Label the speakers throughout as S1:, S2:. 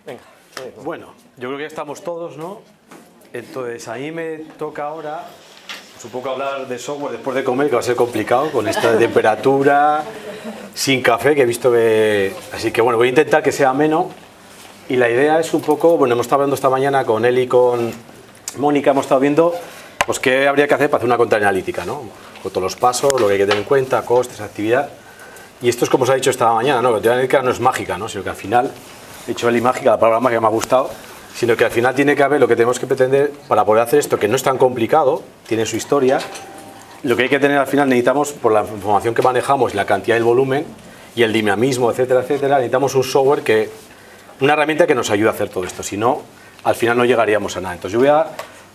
S1: Venga. Bueno, yo creo que ya estamos todos, ¿no? Entonces, a mí me toca ahora pues, un poco hablar de software después de comer, que va a ser complicado con esta temperatura, sin café, que he visto que... Así que bueno, voy a intentar que sea ameno. Y la idea es un poco, bueno, hemos estado hablando esta mañana con él y con Mónica, hemos estado viendo pues qué habría que hacer para hacer una cuenta analítica, ¿no? Con todos los pasos, lo que hay que tener en cuenta, costes, actividad. Y esto es como os ha dicho esta mañana, ¿no? La cuenta analítica no es mágica, ¿no? Sino que al final, he dicho el mágica, la palabra mágica me ha gustado, sino que al final tiene que haber lo que tenemos que pretender para poder hacer esto, que no es tan complicado, tiene su historia. Lo que hay que tener al final necesitamos, por la información que manejamos, la cantidad y el volumen, y el dinamismo, etcétera, etcétera, necesitamos un software que... Una herramienta que nos ayude a hacer todo esto, si no, al final no llegaríamos a nada. Entonces yo voy a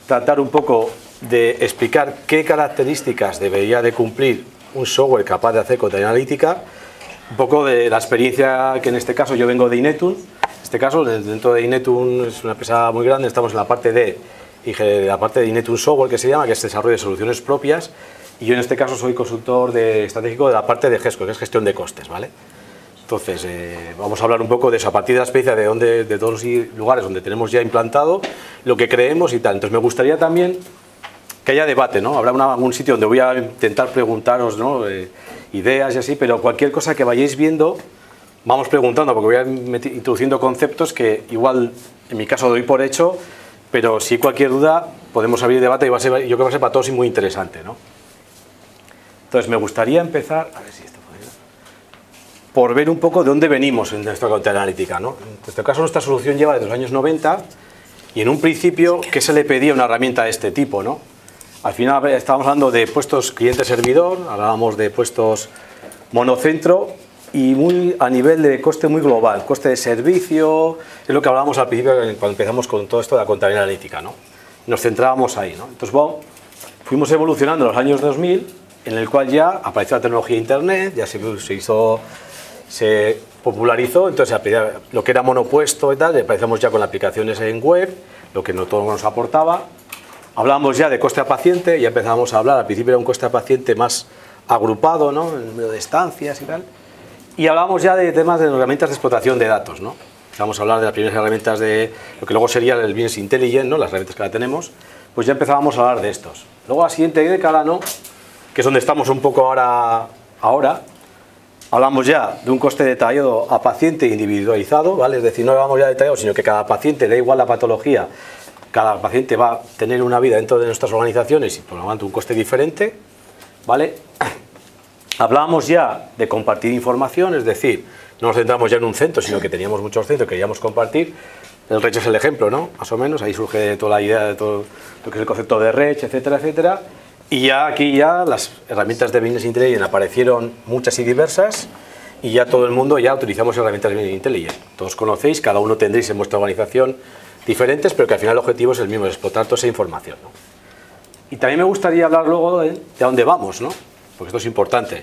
S1: tratar un poco de explicar qué características debería de cumplir un software capaz de hacer contabilidad analítica, un poco de la experiencia que en este caso yo vengo de Inetum. En este caso, dentro de Inetum es una empresa muy grande, estamos en la parte de Inetum Software, que se llama, que es desarrollo de soluciones propias, y yo en este caso soy consultor estratégico de la parte de GESCO, que es gestión de costes, ¿vale? Entonces, vamos a hablar un poco de eso, a partir de la experiencia de todos los lugares donde tenemos ya implantado, lo que creemos y tal. Entonces, me gustaría también que haya debate, ¿no? Habrá algún sitio donde voy a intentar preguntaros, ¿no? Ideas y así, pero cualquier cosa que vayáis viendo, vamos preguntando, porque voy a ir introduciendo conceptos que igual, en mi caso, doy por hecho, pero si hay cualquier duda, podemos abrir debate y va a ser, yo creo que va a ser para todos muy interesante, ¿no? Entonces, me gustaría empezar... A ver si por ver un poco de dónde venimos en nuestra contabilidad analítica, ¿no? En este caso nuestra solución lleva desde los años 90 y en un principio, ¿qué se le pedía a una herramienta de este tipo, ¿no? Al final estábamos hablando de puestos cliente-servidor, hablábamos de puestos monocentro y muy a nivel de coste muy global, coste de servicio, es lo que hablábamos al principio cuando empezamos con todo esto de la contabilidad analítica, ¿no? Nos centrábamos ahí, ¿no? Entonces, bueno, fuimos evolucionando en los años 2000, en el cual ya apareció la tecnología de Internet, ya se popularizó, entonces lo que era monopuesto y tal, empezamos ya con aplicaciones en web, lo que no todo nos aportaba. Hablábamos ya de coste a paciente, ya empezábamos a hablar, al principio era un coste a paciente más agrupado, ¿no? En número de estancias y tal. Y hablábamos ya de temas de herramientas de explotación de datos, ¿no? Empezamos a hablar de las primeras herramientas de lo que luego sería el Business Intelligence, ¿no? Las herramientas que ahora tenemos, pues ya empezábamos a hablar de estos. Luego la siguiente década, ¿no? Que es donde estamos un poco ahora hablamos ya de un coste detallado a paciente individualizado, ¿vale? Es decir, no hablamos ya de detallado, sino que cada paciente, da igual la patología, cada paciente va a tener una vida dentro de nuestras organizaciones y por lo tanto un coste diferente, ¿vale? Hablábamos ya de compartir información, es decir, no nos centramos ya en un centro, sino que teníamos muchos centros que queríamos compartir. El RECH es el ejemplo, ¿no? Más o menos, ahí surge toda la idea de todo lo que es el concepto de RECH, etcétera, etcétera. Y ya aquí ya las herramientas de Business Intelligence aparecieron muchas y diversas y ya todo el mundo ya utilizamos herramientas de Business Intelligence. Todos conocéis, cada uno tendréis en vuestra organización diferentes, pero que al final el objetivo es el mismo, es explotar toda esa información, ¿no? Y también me gustaría hablar luego de dónde vamos, ¿no? Porque esto es importante.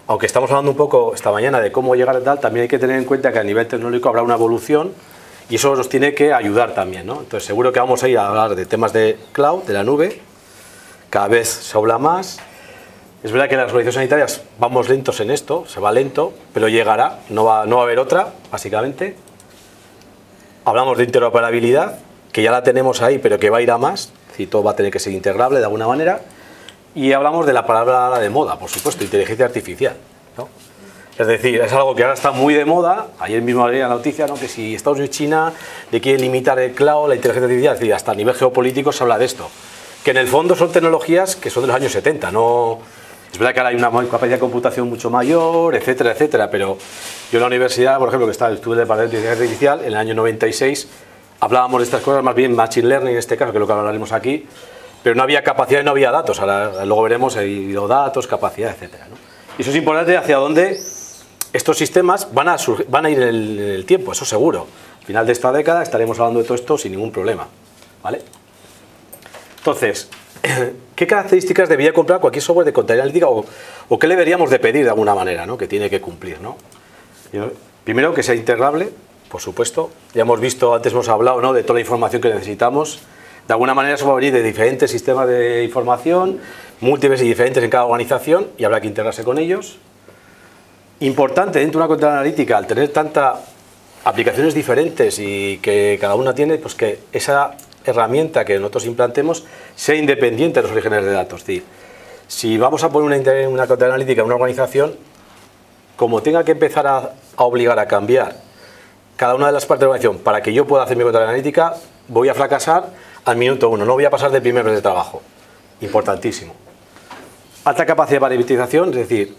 S1: Aunque estamos hablando un poco esta mañana de cómo llegar a tal, también hay que tener en cuenta que a nivel tecnológico habrá una evolución y eso nos tiene que ayudar también, ¿no? Entonces seguro que vamos a ir a hablar de temas de cloud, de la nube. Cada vez se habla más. Es verdad que en las organizaciones sanitarias vamos lentos en esto, se va lento, pero llegará, no va a haber otra, básicamente. Hablamos de interoperabilidad, que ya la tenemos ahí, pero que va a ir a más, es decir, todo va a tener que ser integrable de alguna manera. Y hablamos de la palabra de moda, por supuesto, inteligencia artificial, ¿no? Es decir, es algo que ahora está muy de moda. Ayer mismo leía la noticia, ¿no? Que si Estados Unidos y China le quieren limitar el cloud, la inteligencia artificial, es decir, hasta a nivel geopolítico se habla de esto. Que en el fondo son tecnologías que son de los años 70, no... Es verdad que ahora hay una capacidad de computación mucho mayor, etcétera, etcétera, pero yo en la universidad, por ejemplo, que estuve en el departamento de inteligencia artificial, en el año 96, hablábamos de estas cosas, más bien Machine Learning en este caso, que es lo que hablaremos aquí, pero no había capacidad y no había datos, ahora luego veremos, hay datos, capacidad, etcétera, ¿no? Y eso es importante hacia dónde estos sistemas van a ir en el tiempo, eso seguro. Al final de esta década estaremos hablando de todo esto sin ningún problema, ¿vale? Entonces, ¿qué características debería comprar cualquier software de contabilidad analítica o qué le deberíamos de pedir de alguna manera, ¿no? Que tiene que cumplir, ¿no? Primero, que sea integrable, por supuesto. Ya hemos visto, antes hemos hablado, ¿no? De toda la información que necesitamos. De alguna manera eso va a venir de diferentes sistemas de información, múltiples y diferentes en cada organización y habrá que integrarse con ellos. Importante dentro de una contabilidad analítica, al tener tanta aplicaciones diferentes y que cada una tiene, pues que esa herramienta que nosotros implantemos sea independiente de los orígenes de datos. Es decir, si vamos a poner una cuenta analítica en una organización, como tenga que empezar a obligar a cambiar cada una de las partes de la organización para que yo pueda hacer mi cuenta analítica, voy a fracasar al minuto 1, no voy a pasar del primer mes de trabajo. Importantísimo. Alta capacidad de parametrización, es decir,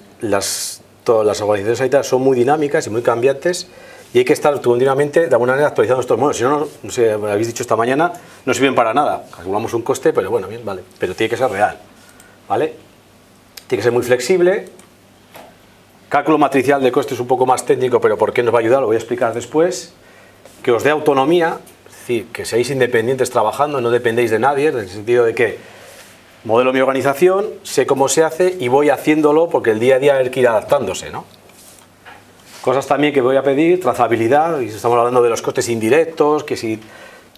S1: todas las organizaciones sanitarias son muy dinámicas y muy cambiantes y hay que estar continuamente de alguna manera actualizando estos modelos. Si no, no sé, me habéis dicho esta mañana, no sirven para nada. Calculamos un coste, pero bueno, bien, vale. Pero tiene que ser real, ¿vale? Tiene que ser muy flexible. Cálculo matricial de coste es un poco más técnico, pero ¿por qué nos va a ayudar? Lo voy a explicar después. Que os dé autonomía, es decir, que seáis independientes trabajando, no dependéis de nadie, en el sentido de que modelo mi organización, sé cómo se hace y voy haciéndolo porque el día a día hay que ir adaptándose, ¿no? Cosas también que voy a pedir, trazabilidad, y estamos hablando de los costes indirectos, que si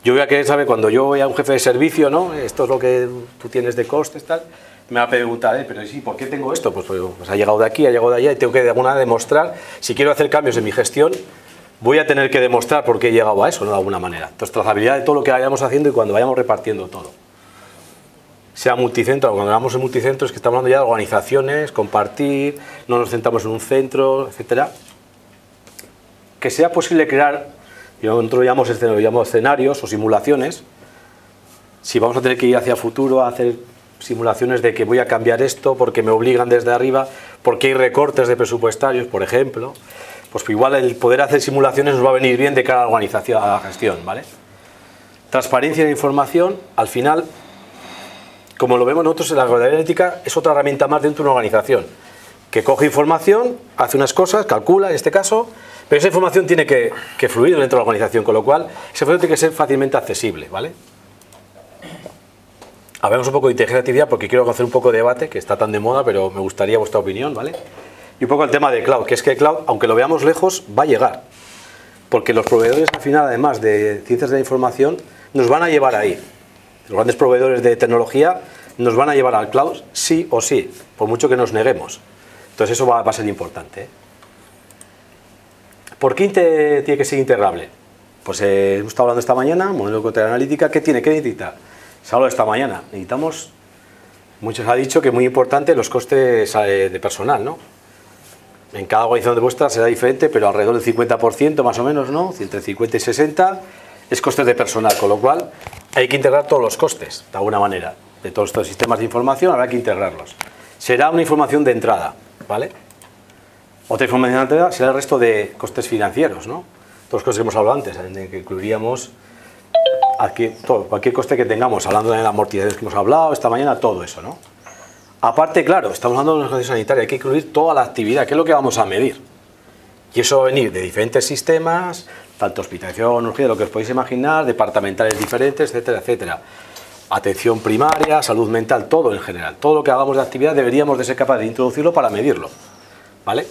S1: yo voy a querer saber cuando yo voy a un jefe de servicio, ¿no? Esto es lo que tú tienes de costes, tal, me va a preguntar, pero sí, ¿por qué tengo esto? Pues ha llegado de aquí, ha llegado de allá y tengo que de alguna manera demostrar, si quiero hacer cambios en mi gestión, voy a tener que demostrar por qué he llegado a eso, ¿no? De alguna manera. Entonces, trazabilidad de todo lo que vayamos haciendo y cuando vayamos repartiendo todo. Sea multicentro, cuando hablamos de multicentro es que estamos hablando ya de organizaciones, compartir, no nos centramos en un centro, etcétera. Que sea posible crear, nosotros lo llamamos escenarios o simulaciones. Si vamos a tener que ir hacia el futuro a hacer simulaciones de que voy a cambiar esto porque me obligan desde arriba, porque hay recortes de presupuestarios, por ejemplo, pues igual el poder hacer simulaciones nos va a venir bien de cara a la organización, a la gestión, ¿vale? Transparencia de información, al final, como lo vemos nosotros, la contabilidad analítica es otra herramienta más dentro de una organización, que coge información, hace unas cosas, calcula en este caso, pero esa información tiene que fluir dentro de la organización, con lo cual esa información tiene que ser fácilmente accesible, ¿vale? Hablemos un poco de inteligencia artificial porque quiero hacer un poco de debate, que está tan de moda, pero me gustaría vuestra opinión, ¿vale? Y un poco el tema de cloud, que es que cloud, aunque lo veamos lejos, va a llegar. Porque los proveedores, al final, además de ciencias de la información, nos van a llevar ahí. Los grandes proveedores de tecnología nos van a llevar al cloud sí o sí, por mucho que nos neguemos. Entonces eso va a ser importante, ¿eh? ¿Por qué tiene que ser integrable? Pues hemos estado hablando esta mañana, modelo de contabilidad analítica, ¿qué tiene? ¿Qué necesita? Se ha hablado esta mañana, necesitamos, muchos han dicho que muy importante los costes de personal, ¿no? En cada organización de vuestra será diferente, pero alrededor del 50% más o menos, ¿no? Entre 50 y 60 es costes de personal, con lo cual hay que integrar todos los costes, de alguna manera, de todos estos sistemas de información, habrá que integrarlos. Será una información de entrada, ¿vale? Otra información de entrada será el resto de costes financieros, ¿no? Todos los costes que hemos hablado antes, en el que incluiríamos aquí, cualquier coste que tengamos, hablando de las amortizaciones que hemos hablado esta mañana, todo eso, ¿no? Aparte, claro, estamos hablando de una organización sanitaria, hay que incluir toda la actividad, que es lo que vamos a medir. Y eso va a venir de diferentes sistemas, tanto hospitalización, urgencia, lo que os podéis imaginar, departamentales diferentes, etcétera, etcétera. Atención primaria, salud mental, todo en general. Todo lo que hagamos de actividad deberíamos de ser capaces de introducirlo para medirlo, ¿vale?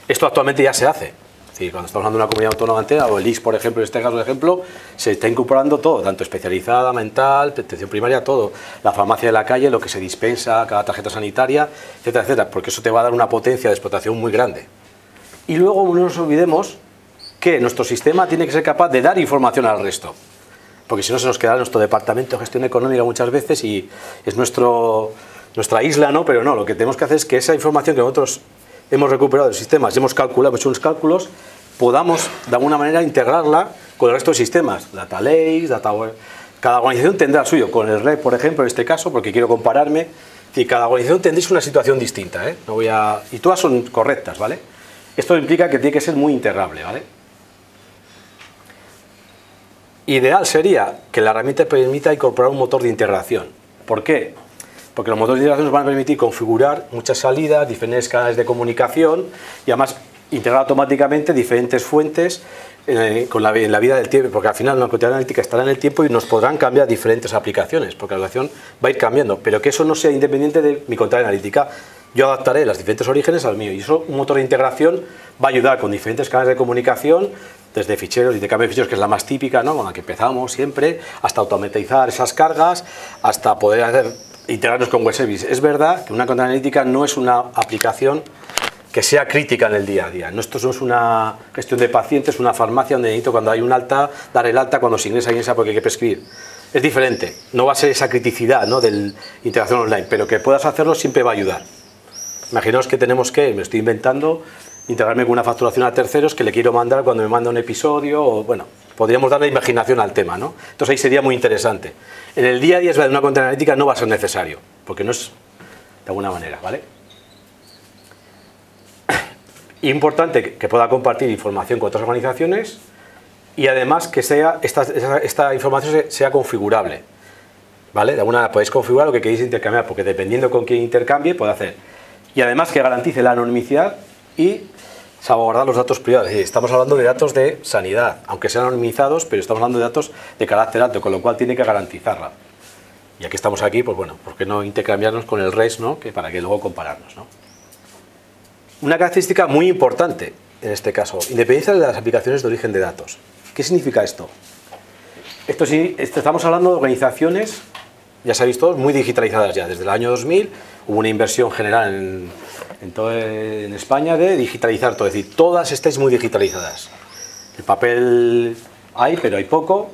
S1: Esto actualmente ya se hace. Es decir, cuando estamos hablando de una comunidad autónoma entera, o el IS, por ejemplo, en este caso de ejemplo, se está incorporando todo, tanto especializada, mental, atención primaria, todo. La farmacia de la calle, lo que se dispensa, cada tarjeta sanitaria, etcétera, etcétera, porque eso te va a dar una potencia de explotación muy grande. Y luego no nos olvidemos que nuestro sistema tiene que ser capaz de dar información al resto. Porque si no se nos queda nuestro departamento de gestión económica muchas veces y es nuestra isla, ¿no? Pero no, lo que tenemos que hacer es que esa información que nosotros hemos recuperado de sistemas, hemos calculado, hemos hecho unos cálculos, podamos de alguna manera integrarla con el resto de sistemas, Data Lakes, cada organización tendrá el suyo, con el REP, por ejemplo, en este caso, porque quiero compararme, y cada organización tendréis una situación distinta, ¿eh? Y todas son correctas, ¿vale? Esto implica que tiene que ser muy integrable, ¿vale? Ideal sería que la herramienta permita incorporar un motor de integración. ¿Por qué? Porque los motores de integración nos van a permitir configurar muchas salidas, diferentes canales de comunicación y además integrar automáticamente diferentes fuentes en la vida del tiempo, porque al final la contabilidad analítica estará en el tiempo y nos podrán cambiar diferentes aplicaciones, porque la relación va a ir cambiando, pero que eso no sea independiente de mi contabilidad analítica. Yo adaptaré los diferentes orígenes al mío y eso, un motor de integración va a ayudar con diferentes canales de comunicación, desde ficheros, intercambio de ficheros, que es la más típica, ¿no? Con la que empezamos siempre, hasta automatizar esas cargas, hasta poder integrarnos con web service. Es verdad que una contabilidad analítica no es una aplicación que sea crítica en el día a día. No, esto no es una gestión de pacientes, una farmacia donde necesito cuando hay un alta, dar el alta, cuando se ingresa alguien sabe porque hay que prescribir. Es diferente, no va a ser esa criticidad, ¿no?, de la integración online, pero que puedas hacerlo siempre va a ayudar. Imaginaos que tenemos que, me estoy inventando, integrarme con una facturación a terceros que le quiero mandar cuando me manda un episodio, o bueno, podríamos darle imaginación al tema, ¿no? Entonces ahí sería muy interesante. En el día a día, es verdad, una cuenta analítica no va a ser necesario, porque no es de alguna manera, ¿vale? Importante que pueda compartir información con otras organizaciones y además que esta información sea configurable, ¿vale? De alguna manera podéis configurar lo que queréis intercambiar, porque dependiendo con quién intercambie puede hacer. Y además que garantice la anonimidad y salvaguardar los datos privados. Estamos hablando de datos de sanidad, aunque sean anonimizados, pero estamos hablando de datos de carácter alto, con lo cual tiene que garantizarla. Ya que estamos aquí, pues bueno, ¿por qué no intercambiarnos con el REST, ¿no?, que para que luego compararnos, ¿no? Una característica muy importante en este caso, independencia de las aplicaciones de origen de datos. ¿Qué significa esto? Esto sí, estamos hablando de organizaciones, ya sabéis todos, muy digitalizadas ya. Desde el año 2000 hubo una inversión general en España de digitalizar todo. Es decir, todas estáis muy digitalizadas. El papel hay, pero hay poco.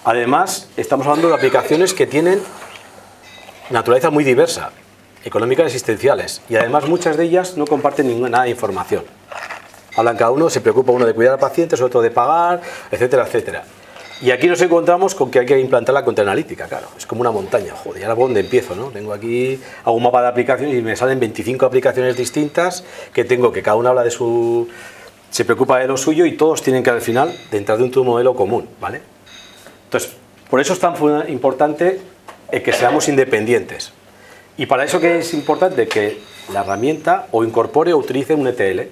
S1: Además, estamos hablando de aplicaciones que tienen naturaleza muy diversa, económicas y existenciales, y además muchas de ellas no comparten nada de información. Hablan cada uno, se preocupa uno de cuidar al paciente, otro de pagar, etcétera, etcétera. Y aquí nos encontramos con que hay que implantar la cuenta analítica, claro. Es como una montaña, joder, ¿y ahora por dónde empiezo, no? Tengo aquí, hago un mapa de aplicaciones y me salen 25 aplicaciones distintas que tengo, que cada una habla de su... se preocupa de lo suyo y todos tienen que al final de entrar dentro de un modelo común, ¿vale? Entonces, por eso es tan importante que seamos independientes. Y para eso que es importante que la herramienta o incorpore o utilice un ETL,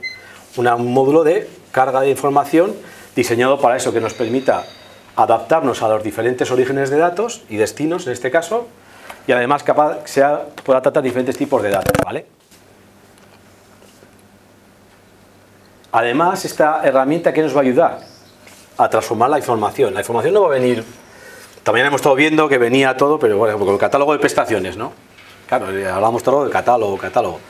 S1: un módulo de carga de información diseñado para eso, que nos permita adaptarnos a los diferentes orígenes de datos y destinos en este caso, y además pueda tratar diferentes tipos de datos, ¿vale? Además, esta herramienta, ¿qué nos va a ayudar? A transformar la información. La información no va a venir... También hemos estado viendo que venía todo, pero bueno, con el catálogo de prestaciones, ¿no? Claro, hablamos todo de catálogo.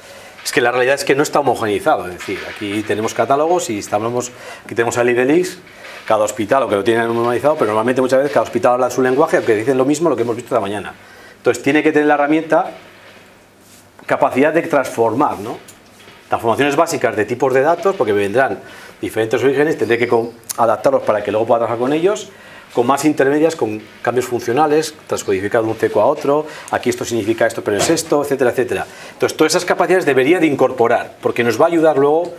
S1: Es que la realidad es que no está homogeneizado, es decir, aquí tenemos catálogos y aquí tenemos el IDLIX, cada hospital, o que lo tienen normalizado, pero normalmente muchas veces cada hospital habla su lenguaje, aunque dicen lo mismo lo que hemos visto esta mañana. Entonces tiene que tener la herramienta capacidad de transformar, ¿no? Transformaciones básicas de tipos de datos, porque vendrán diferentes orígenes, tendré que adaptarlos para que luego pueda trabajar con ellos, con más intermedias, con cambios funcionales, transcodificar de un CECO a otro, aquí esto significa esto, pero es esto, etcétera, etcétera. Entonces, todas esas capacidades debería de incorporar, porque nos va a ayudar luego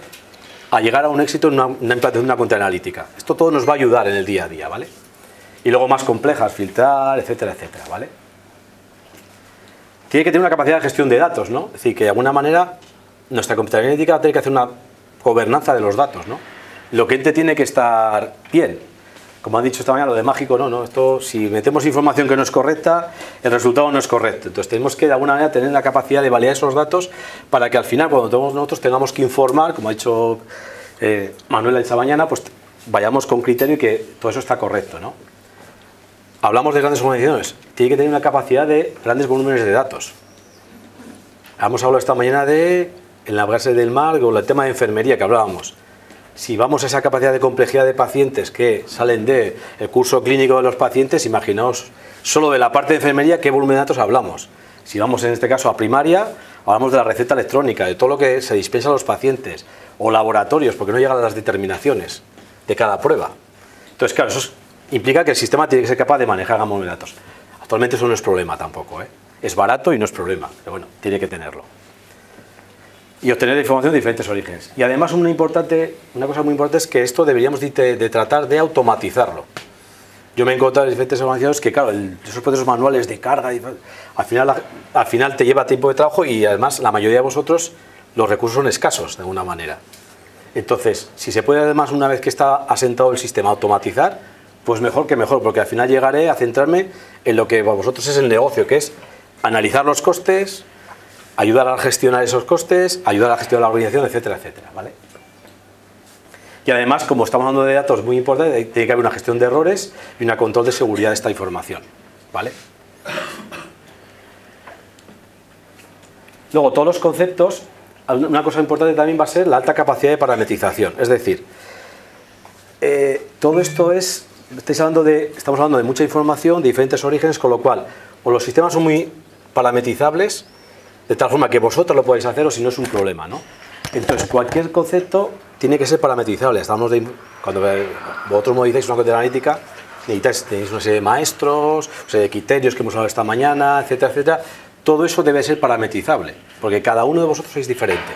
S1: a llegar a un éxito en una implantación de una cuenta analítica. Esto todo nos va a ayudar en el día a día, ¿vale? Y luego más complejas, filtrar, etcétera, etcétera, ¿vale? Tiene que tener una capacidad de gestión de datos, ¿no? Es decir, que de alguna manera nuestra cuenta analítica va a tener que hacer una gobernanza de los datos, ¿no? Lo que ente tiene que estar bien. Como han dicho esta mañana, lo de mágico, no, esto, si metemos información que no es correcta, el resultado no es correcto. Entonces tenemos que de alguna manera tener la capacidad de validar esos datos para que al final, cuando nosotros tengamos que informar, como ha dicho Manuela esta mañana, pues vayamos con criterio y que todo eso está correcto, ¿no? Hablamos de grandes organizaciones, tiene que tener una capacidad de grandes volúmenes de datos. Hemos hablado esta mañana en la base del mar, con el tema de enfermería que hablábamos. Si vamos a esa capacidad de complejidad de pacientes que salen del curso clínico de los pacientes, imaginaos solo de la parte de enfermería qué volumen de datos hablamos. Si vamos en este caso a primaria, hablamos de la receta electrónica, de todo lo que se dispensa a los pacientes, o laboratorios, porque no llegan a las determinaciones de cada prueba. Entonces, claro, eso implica que el sistema tiene que ser capaz de manejar gama de datos. Actualmente eso no es problema tampoco, ¿eh? Es barato y no es problema, pero bueno, tiene que tenerlo. Y obtener información de diferentes orígenes. Y además una cosa muy importante es que esto deberíamos de tratar de automatizarlo. Yo me he encontrado en diferentes organizaciones que, claro, esos procesos manuales de carga, al final te lleva tiempo de trabajo y además la mayoría de vosotros los recursos son escasos de alguna manera. Entonces, si se puede además una vez que está asentado el sistema automatizar, pues mejor que mejor, porque al final llegaré a centrarme en lo que para vosotros es el negocio, que es analizar los costes, ayudar a gestionar esos costes, ayudar a gestionar la organización, etcétera, etcétera, ¿vale? Y además, como estamos hablando de datos muy importantes, tiene que haber una gestión de errores y un control de seguridad de esta información, ¿vale? Luego, todos los conceptos una cosa importante también va a ser la alta capacidad de parametrización. Es decir, todo esto estamos hablando de mucha información, de diferentes orígenes, con lo cual, o los sistemas son muy parametrizables, de tal forma que vosotros lo podéis hacer o si no es un problema, ¿no? Entonces, cualquier concepto tiene que ser parametrizable. Cuando vosotros modificáis una cuenta analítica, tenéis una serie de maestros, una serie de criterios que hemos hablado esta mañana, etcétera, etcétera. Todo eso debe ser parametrizable, porque cada uno de vosotros es diferente.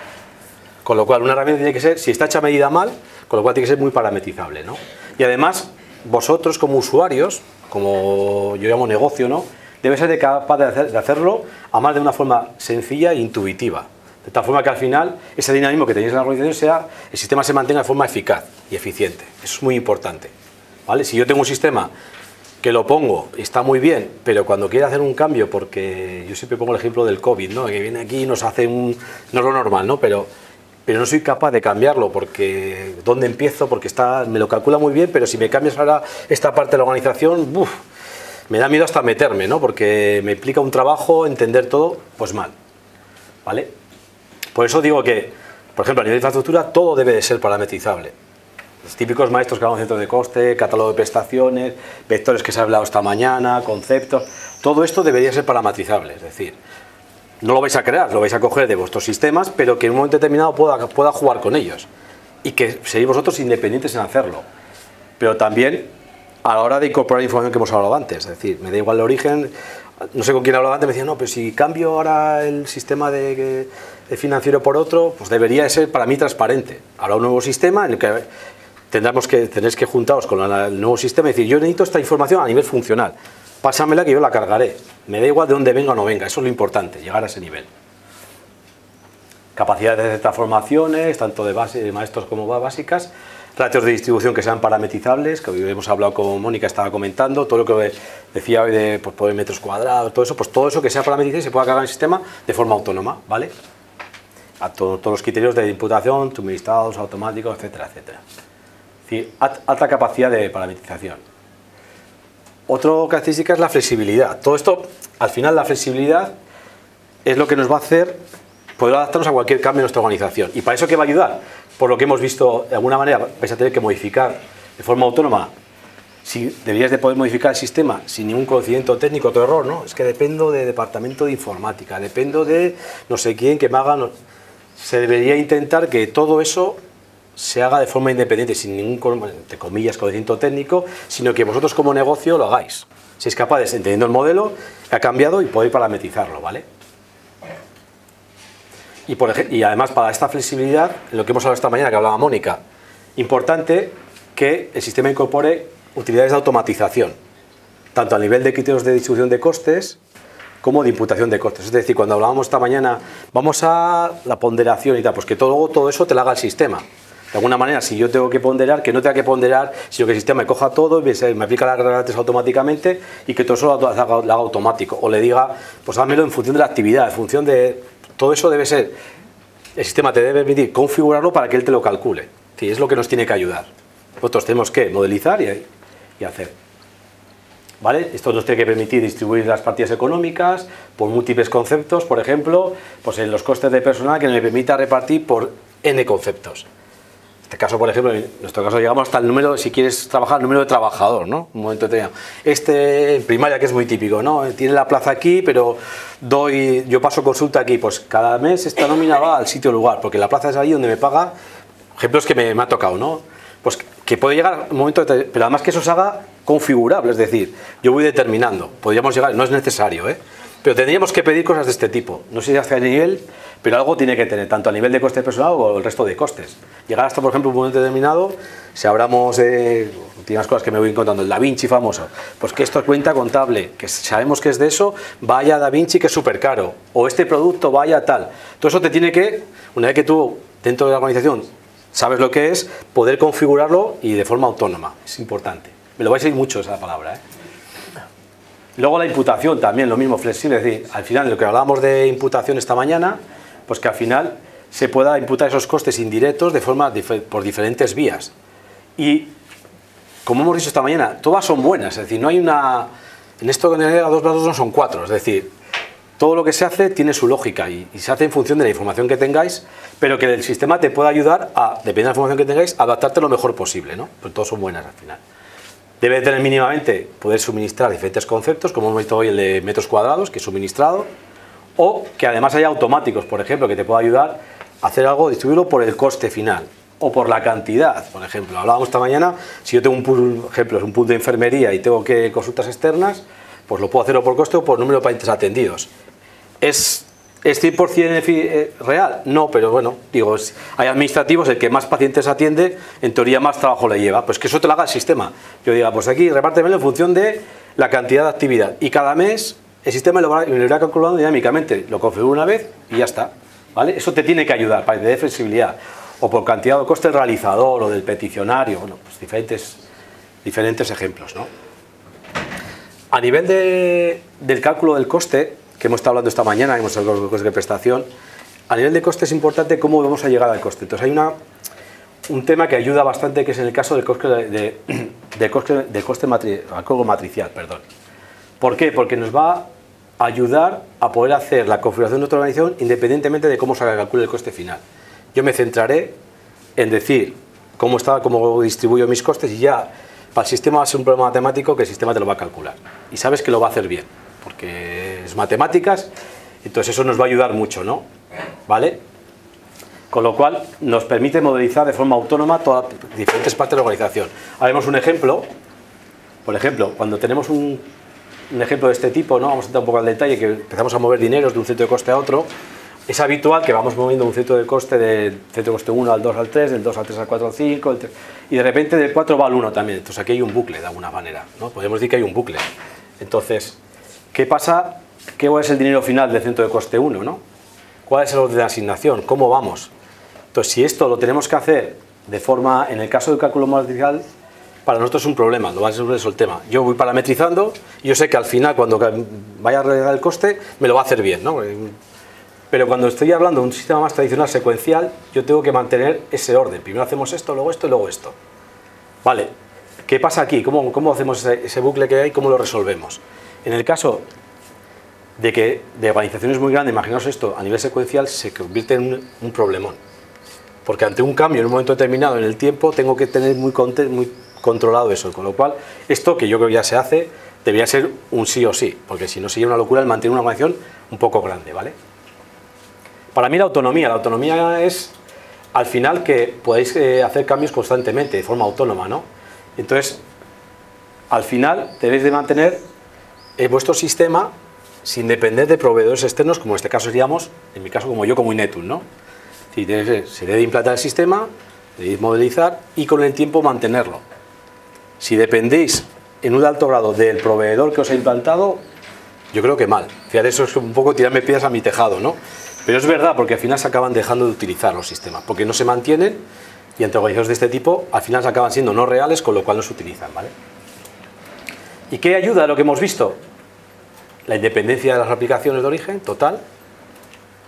S1: Con lo cual, una herramienta tiene que ser, si está hecha a medida mal, con lo cual tiene que ser muy parametrizable, ¿no? Y además, vosotros como usuarios, como yo llamo negocio, ¿no?, debe ser capaz de hacerlo, además de una forma sencilla e intuitiva. De tal forma que al final, ese dinamismo que tenéis en la organización el sistema se mantenga de forma eficaz y eficiente. Eso es muy importante, ¿vale? Si yo tengo un sistema que lo pongo y está muy bien, pero cuando quiere hacer un cambio, porque yo siempre pongo el ejemplo del COVID, ¿no?, que viene aquí y nos hace no es lo normal, ¿no?, pero no soy capaz de cambiarlo, porque ¿dónde empiezo? Porque me lo calcula muy bien, pero si me cambias ahora esta parte de la organización, me da miedo hasta meterme, ¿no?, porque me implica un trabajo, entender todo, pues mal, ¿vale? Por eso digo que, por ejemplo, a nivel de infraestructura, todo debe de ser parametrizable. Los típicos maestros que hablamos de centro de coste, catálogo de prestaciones, vectores que se ha hablado esta mañana, conceptos, todo esto debería ser parametrizable, es decir, no lo vais a crear, lo vais a coger de vuestros sistemas, pero que en un momento determinado pueda jugar con ellos y que seáis vosotros independientes en hacerlo. Pero también a la hora de incorporar información que hemos hablado antes, es decir, me da igual el origen, no sé con quién hablaba antes, me decía, no, pero si cambio ahora el sistema de financiero por otro, pues debería de ser para mí transparente. Habrá un nuevo sistema en el que tenéis que juntaros con el nuevo sistema y decir, yo necesito esta información a nivel funcional, pásamela que yo la cargaré, me da igual de dónde venga o no venga, eso es lo importante, llegar a ese nivel. Capacidades de transformaciones, tanto de maestros como básicas, ratios de distribución que sean parametrizables, que hoy hemos hablado con Mónica, estaba comentando, todo lo que decía hoy de poder metros cuadrados, todo eso que sea parametrizable y se pueda cargar en el sistema de forma autónoma, ¿vale? A todos los criterios de imputación, suministrados, automáticos, etcétera, etcétera. Es decir, alta capacidad de parametrización. Otra característica es la flexibilidad. Todo esto, al final, la flexibilidad es lo que nos va a hacer poder adaptarnos a cualquier cambio en nuestra organización. ¿Y para eso qué va a ayudar? Por lo que hemos visto, de alguna manera vais a tener que modificar de forma autónoma. Si deberías de poder modificar el sistema sin ningún conocimiento técnico, otro error, ¿no? Es que dependo de departamento de informática, dependo de no sé quién que me haga... Se debería intentar que todo eso se haga de forma independiente, sin ningún, entre comillas, conocimiento técnico, sino que vosotros como negocio lo hagáis. Seáis capaces, entendiendo el modelo que ha cambiado, y podéis parametrizarlo, ¿vale? Y además, para esta flexibilidad, en lo que hemos hablado esta mañana, que hablaba Mónica, importante que el sistema incorpore utilidades de automatización, tanto a nivel de criterios de distribución de costes, como de imputación de costes. Es decir, cuando hablábamos esta mañana, vamos a la ponderación y tal, pues que todo eso te lo haga el sistema. De alguna manera, si yo tengo que ponderar, que no tenga que ponderar, sino que el sistema me coja todo y me aplica las gradaciones automáticamente y que todo eso lo haga automático. O le diga, pues házmelo en función de la actividad, en función de... Todo eso debe ser... El sistema te debe permitir configurarlo para que él te lo calcule. Sí, es lo que nos tiene que ayudar. Nosotros tenemos que modelizar y hacer. ¿Vale? Esto nos tiene que permitir distribuir las partidas económicas por múltiples conceptos, por ejemplo, pues en los costes de personal que me permita repartir por n conceptos. En este caso, por ejemplo, en nuestro caso llegamos hasta el número, si quieres trabajar, el número de trabajador, ¿no? Un momento determinado. En primaria, que es muy típico, ¿no? Tiene la plaza aquí, pero yo paso consulta aquí, pues cada mes esta nómina va al sitio lugar, porque la plaza es ahí donde me paga, ejemplos que me ha tocado, ¿no? Pues que puede llegar un momento, pero además que eso se haga configurable, es decir, yo voy determinando, podríamos llegar, no es necesario, pero tendríamos que pedir cosas de este tipo, no sé si hasta el nivel, pero algo tiene que tener, tanto a nivel de coste personal o el resto de costes. Llegar hasta, por ejemplo, un momento determinado, si hablamos de últimas cosas que me voy encontrando, el Da Vinci famoso, pues que esto es cuenta contable, que sabemos que es de eso, vaya Da Vinci que es súper caro, o este producto vaya tal. Todo eso te tiene que, una vez que tú, dentro de la organización, sabes lo que es, poder configurarlo y de forma autónoma, es importante. Me lo vais a ir mucho esa palabra, Luego la imputación también, lo mismo, flexible, es decir, al final, lo que hablábamos de imputación esta mañana, pues que al final se pueda imputar esos costes indirectos por diferentes vías. Y, como hemos dicho esta mañana, todas son buenas, es decir, no hay una... En esto de a dos brazos no son cuatro, es decir, todo lo que se hace tiene su lógica y se hace en función de la información que tengáis pero que el sistema te pueda ayudar a, dependiendo de la información que tengáis, a adaptarte lo mejor posible, ¿no? Pues todos son buenas al final. Debe tener mínimamente poder suministrar diferentes conceptos, como hemos visto hoy el de metros cuadrados, que es suministrado, o que además haya automáticos, por ejemplo, que te pueda ayudar a hacer algo, distribuirlo por el coste final, o por la cantidad, por ejemplo. Hablábamos esta mañana, si yo tengo un pool, ejemplo, es un pool de enfermería y tengo que consultas externas, pues lo puedo hacer por coste o por número de pacientes atendidos. ¿Es 100% real? No, pero bueno, digo, hay administrativos, el que más pacientes atiende, en teoría más trabajo le lleva. Pues que eso te lo haga el sistema. Yo diga, pues aquí repártemelo en función de la cantidad de actividad. Y cada mes el sistema lo irá calculando dinámicamente. Lo configuro una vez y ya está. ¿Vale? Eso te tiene que ayudar para que te dé flexibilidad. O por cantidad o coste del realizador o del peticionario. Bueno, pues diferentes ejemplos, ¿no? A nivel del cálculo del coste, que hemos estado hablando esta mañana, hemos hablado de costes de prestación, a nivel de coste es importante cómo vamos a llegar al coste. Entonces hay un tema que ayuda bastante, que es en el caso del coste cálculo matricial. Perdón. ¿Por qué? Porque nos va a ayudar a poder hacer la configuración de nuestra organización independientemente de cómo se calcule el coste final. Yo me centraré en decir cómo distribuyo mis costes y ya para el sistema va a ser un problema matemático que el sistema te lo va a calcular. Y sabes que lo va a hacer bien, porque es matemáticas, entonces eso nos va a ayudar mucho, ¿no? ¿Vale? Con lo cual nos permite modelizar de forma autónoma todas las diferentes partes de la organización. Haremos un ejemplo. Por ejemplo, cuando tenemos un ejemplo de este tipo, ¿no? Vamos a entrar un poco al detalle, que empezamos a mover dineros de un centro de coste a otro. Es habitual que vamos moviendo un centro de coste del centro de coste 1 al 2 al 3, del 2 al 3 al 4 al 5, y de repente del 4 va al 1 también. Entonces aquí hay un bucle de alguna manera, ¿no? Podemos decir que hay un bucle. Entonces, ¿qué pasa? ¿Qué es el dinero final del centro de coste 1, ¿no? ¿Cuál es el orden de asignación? ¿Cómo vamos? Entonces, si esto lo tenemos que hacer de forma, en el caso del cálculo matricial, para nosotros es un problema, lo va a resolver eso el tema. Yo voy parametrizando y yo sé que al final, cuando vaya a regar el coste, me lo va a hacer bien, ¿no? Pero cuando estoy hablando de un sistema más tradicional secuencial, yo tengo que mantener ese orden. Primero hacemos esto, luego esto y luego esto. Vale, ¿qué pasa aquí? ¿Cómo hacemos ese bucle que hay? ¿Cómo lo resolvemos? En el caso de organizaciones muy grandes, imaginaos esto, a nivel secuencial se convierte en un problemón. Porque ante un cambio en un momento determinado en el tiempo, tengo que tener muy controlado eso. Con lo cual, esto que yo creo que ya se hace, debería ser un sí o sí. Porque si no sería una locura el mantener una organización un poco grande, ¿vale? Para mí la autonomía es, al final, que podéis hacer cambios constantemente, de forma autónoma, ¿no? Entonces, al final, debéis de mantener vuestro sistema sin depender de proveedores externos, como en este caso seríamos, en mi caso, como yo, como Inetum, ¿no? Se debe implantar el sistema, debéis modelizar y con el tiempo mantenerlo. Si dependéis en un alto grado del proveedor que os ha implantado, yo creo que mal. Fíjate, eso es un poco tirarme piedras a mi tejado, ¿no? Pero es verdad, porque al final se acaban dejando de utilizar los sistemas, porque no se mantienen y entre organizaciones de este tipo al final se acaban siendo no reales, con lo cual no se utilizan, ¿vale? ¿Y qué ayuda a lo que hemos visto? La independencia de las aplicaciones de origen, total,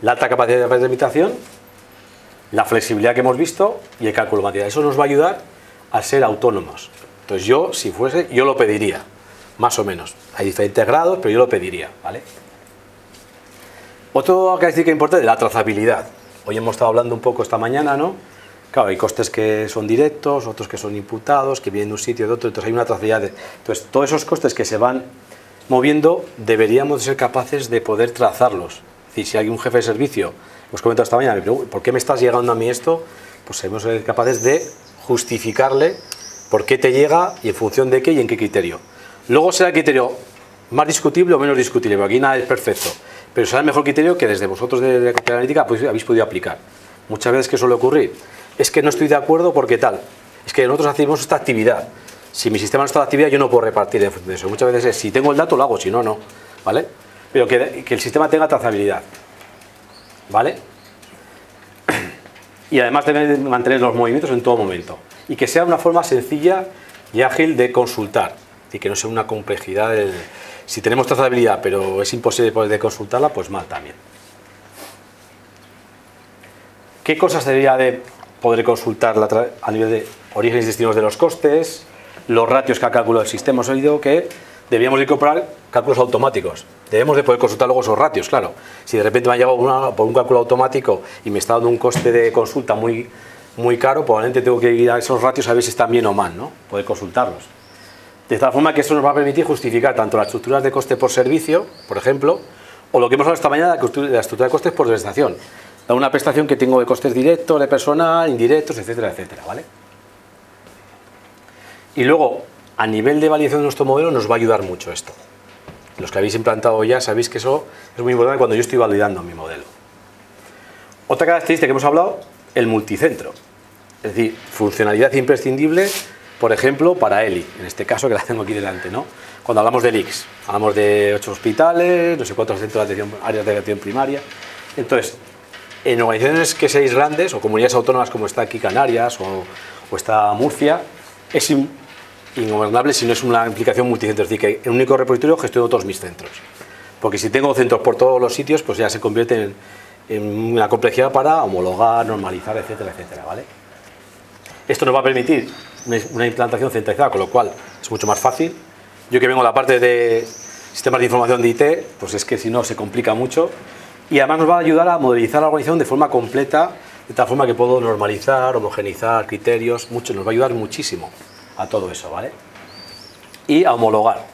S1: la alta capacidad de parametrización, la flexibilidad que hemos visto y el cálculo material. Eso nos va a ayudar a ser autónomos. Entonces yo, si fuese, yo lo pediría, más o menos. Hay diferentes grados, pero yo lo pediría, ¿vale? Otro que decir que es importante, la trazabilidad. Hoy hemos estado hablando un poco esta mañana, ¿no? Claro, hay costes que son directos, otros que son imputados, que vienen de un sitio o de otro, entonces hay una trazabilidad. Entonces, todos esos costes que se van moviendo, deberíamos ser capaces de poder trazarlos. Es decir, si hay un jefe de servicio, os comento esta mañana, me pregunto, ¿por qué me estás llegando a mí esto? Pues debemos ser capaces de justificarle por qué te llega y en función de qué y en qué criterio. Luego será el criterio más discutible o menos discutible, porque aquí nada es perfecto. Pero será el mejor criterio que desde vosotros de la analítica pues, habéis podido aplicar. Muchas veces, ¿qué suele ocurrir? Es que no estoy de acuerdo porque tal. Es que nosotros hacemos esta actividad. Si mi sistema no está de actividad, yo no puedo repartir de eso. Muchas veces es, si tengo el dato, lo hago, si no, no. ¿Vale? Pero que el sistema tenga trazabilidad. ¿Vale? Y además debe mantener los movimientos en todo momento. Y que sea una forma sencilla y ágil de consultar. Y que no sea una complejidad del... Si tenemos trazabilidad, pero es imposible poder consultarla, pues mal también. ¿Qué cosas debería de poder consultar a nivel de orígenes y destinos de los costes? Los ratios que ha calculado el sistema. Os he oído que deberíamos incorporar cálculos automáticos. Debemos de poder consultar luego esos ratios, claro. Si de repente me ha llegado por un cálculo automático y me está dando un coste de consulta muy caro, probablemente tengo que ir a esos ratios a ver si están bien o mal, ¿no? Poder consultarlos. De tal forma que eso nos va a permitir justificar tanto las estructuras de coste por servicio, por ejemplo, o lo que hemos hablado esta mañana de la estructura de costes por prestación. Una prestación que tengo de costes directos, de personal, indirectos, etcétera, etcétera, ¿vale? Y luego, a nivel de validación de nuestro modelo, nos va a ayudar mucho esto. Los que habéis implantado ya sabéis que eso es muy importante cuando yo estoy validando mi modelo. Otra característica que hemos hablado, el multicentro. Es decir, funcionalidad imprescindible, por ejemplo, para ELI, en este caso que la tengo aquí delante, ¿no? Cuando hablamos del ICS, hablamos de 8 hospitales, no sé cuántos centros de atención, áreas de atención primaria. Entonces, en organizaciones que seáis grandes o comunidades autónomas como está aquí Canarias o está Murcia, es ingobernable si no es una aplicación multicentro, es decir, que en un único repositorio gestiono todos mis centros. Porque si tengo centros por todos los sitios, pues ya se convierte en una complejidad para homologar, normalizar, etcétera, etcétera, ¿vale? Esto nos va a permitir una implantación centralizada, con lo cual es mucho más fácil. Yo que vengo de la parte de sistemas de información de IT, pues es que si no se complica mucho. Y además nos va a ayudar a modelizar la organización de forma completa, de tal forma que puedo normalizar, homogeneizar criterios, mucho, nos va a ayudar muchísimo a todo eso, ¿vale? Y a homologar.